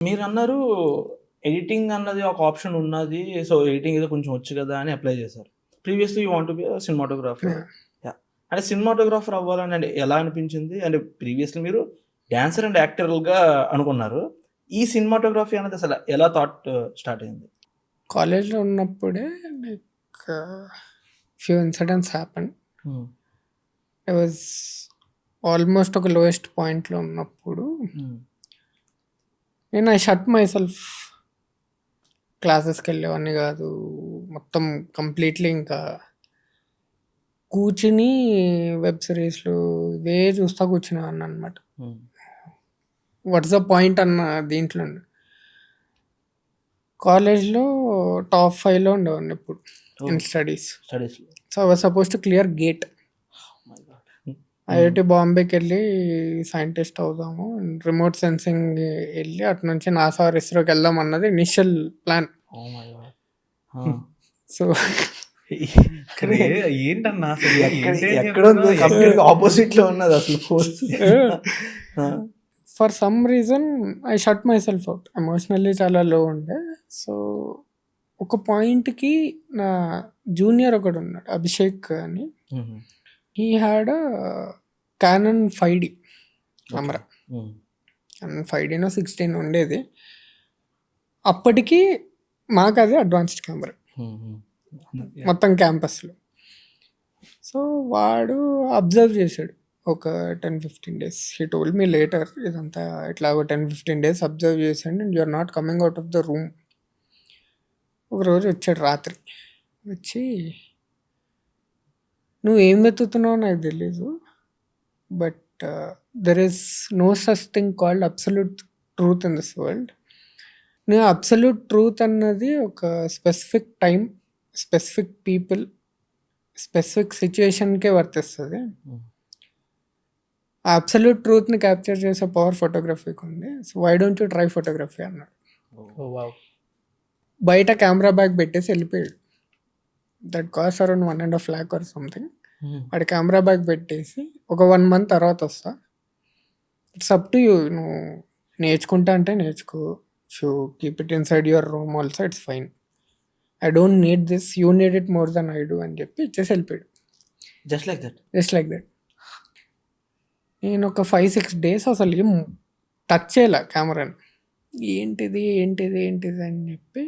మీరన్నారు ఎడిటింగ్ అన్నది ఒక ఆప్షన్ ఉన్నది. సో, ఎడిటింగ్ ఏదో కొంచెం వచ్చు కదా అని అప్లై చేశారు. Previously you want to be a cinematographer. Yeah. Yeah! అంటే సినిమాటోగ్రాఫర్ అవ్వాలని అంటే ఎలా అనిపించింది? అంటే ప్రీవియస్‌లీ మీరు డాన్సర్ అండ్ యాక్టర్‌గా అనుకున్నారు. ఈ సినిమాటోగ్రఫీ అనేది అసలు ఎలా థాట్ స్టార్ట్ అయింది? కాలేజ్‌లో ఉన్నప్పుడే లైక్ ఫ్యూ ఇన్సిడెంట్స్ హ్యాపెండ్. హ్మ్. ఐ వాజ్ ఆల్మోస్ట్ ఒక లోయెస్ట్ పాయింట్‌లో ఉన్నప్పుడు హ్మ్. I shut my self. క్లాసెస్‌కి వెళ్ళేవాడిని కాదు. మొత్తం కంప్లీట్‌లీ ఇంకా కూర్చుని వెబ్ సిరీస్‌లు ఇవే చూస్తా కూర్చునేవాడిని అనమాట. హ్మ్. వాట్స్ ద పాయింట్ అన్న దీంట్లో ఉండే. కాలేజ్‌లో టాప్ 5లో ఉండేవాడిని ఎప్పుడు ఇన్ ఓహ్! స్టడీస్. స్టడీస్‌లో. So, I was suppose to clear gate. My God! హ్మ్. ఐఐటీ బాంబేకి వెళ్ళి సైంటిస్ట్ అవుదాము. రిమోట్ సెన్సింగ్ వెళ్ళి అటు నుంచి నాసా ఆర్ ఇస్రోకి వెళ్దాం అన్నది initial plan. Oh my God! ఆ! సో అరే! ఏంటన్నా అసలు ఎక్కడ ఉందో కంప్లీట్‌గా ఆపోజిట్‌లో ఉన్నది అసలు ఫోర్స్. ఆ! For some reason I shut my self out. Emotionally చాలా లో ఉండే. సో, ఒక పాయింట్‌కి నా జూనియర్ ఒకడు ఉన్నాడు అభిషేక్ అని. హుహు. He had a canon 5D camera. హ్మ్. క్యానన్ 5Dనో 16 ఉండేది. అప్పటికి మాకు అది అడ్వాన్స్డ్ కెమెరా హుహు. మొత్తం క్యాంపస్‌లో. సో, వాడు అబ్జర్వ్ చేశాడు ఒక 10-15 days. He told me later ఇదంతా ఇట్లా ఒక 10-15 డేస్ అబ్జర్వ్ చేశాడు and you are not coming out of the room. ఒకరోజు వచ్చాడు రాత్రి. వచ్చి నువ్వు ఏం వెతుకుతున్నావో నాకు తెలీదు. But there is no such thing called absolute truth in this world. నువ్వు అబ్సల్యూట్ ట్రూత్ అన్నది ఒక specific time, specific people, specific సిచ్యుయేషన్‌కే వర్తిస్తది. హ్మ్. ఆ అబ్సల్యూట్ ట్రూత్‌ని క్యాప్చర్ చేసే పవర్ ఫోటోగ్రఫీకి ఉంది. So, why don't you try photography అన్నాడు. ఓహ్ వావ్! బయట కెమెరా బ్యాగ్ పెట్టేసి వెళ్ళిపోయాడు. That cost around 1.5 lakh or something. హ్మ్. వాడు కెమెరా బ్యాగ్ పెట్టేసి ఒక 1 month తర్వాత వస్తా. It's up to you. నువ్వు నేర్చుకుంటా అంటే నేర్చుకో. If you keep it inside your room also it's fine. I don't need this. You need it more than I do అని చెప్పి ఇచ్చేసి వెళ్ళిపోయాడు. Just like that. Just like that. నేను ఒక 5-6 డేస్ అసలు ఏం టచ్ చేయలే కెమెరాని. ఏంటిది ఏంటిది ఏంటిది అని చెప్పి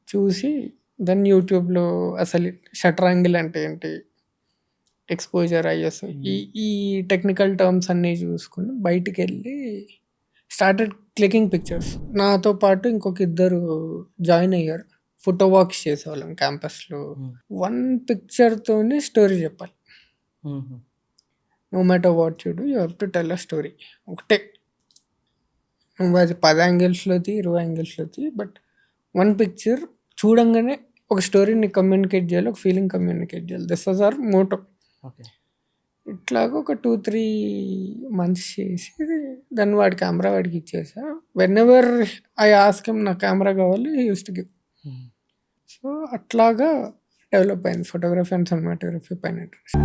చూసి దెన్ యూట్యూబ్లో అసలు షటర్ యాంగిల్ అంటే ఏంటి, ఎక్స్పోజర్, ఐఎస్ఓ ఈ టెక్నికల్ టర్మ్స్ అన్నీ చూసుకుని బయటికి వెళ్ళి స్టార్టెడ్ క్లికింగ్ పిక్చర్స్. నాతో పాటు ఇంకొక ఇద్దరు జాయిన్ అయ్యారు. ఫోటో వాక్స్ చేసేవాళ్ళం క్యాంపస్లో. హ్మ్. 1 పిక్చర్తోనే స్టోరీ చెప్పాలి. హుహు. No matter what you do you have to tell a story. ఒకటే నువ్వు అది 10 యాంగిల్స్‌లో తీ, 20 యాంగిల్స్‌లో తీ, బట్ 1 పిక్చర్ చూడంగానే ఒక స్టోరీని కమ్యూనికేట్ చేయాలి, ఒక ఫీలింగ్ కమ్యూనికేట్ చేయాలి. This was our motto. Okay. ఇట్లాగ ఒక 2-3 మంత్స్ చేసి దాన్ని వాడి కెమెరా వాడికి ఇచ్చేసా. వెనెవర్ ఐ ఆస్క్ హిమ్ నాకు కెమెరా కావాలి, హి యూజ్డ్ టు గివ్. హ్మ్. సో, అట్లాగా డెవలప్ అయింది ఫోటోగ్రఫీ అండ్ సినిమాటోగ్రఫీ పైన ఇంట్రెస్ట్.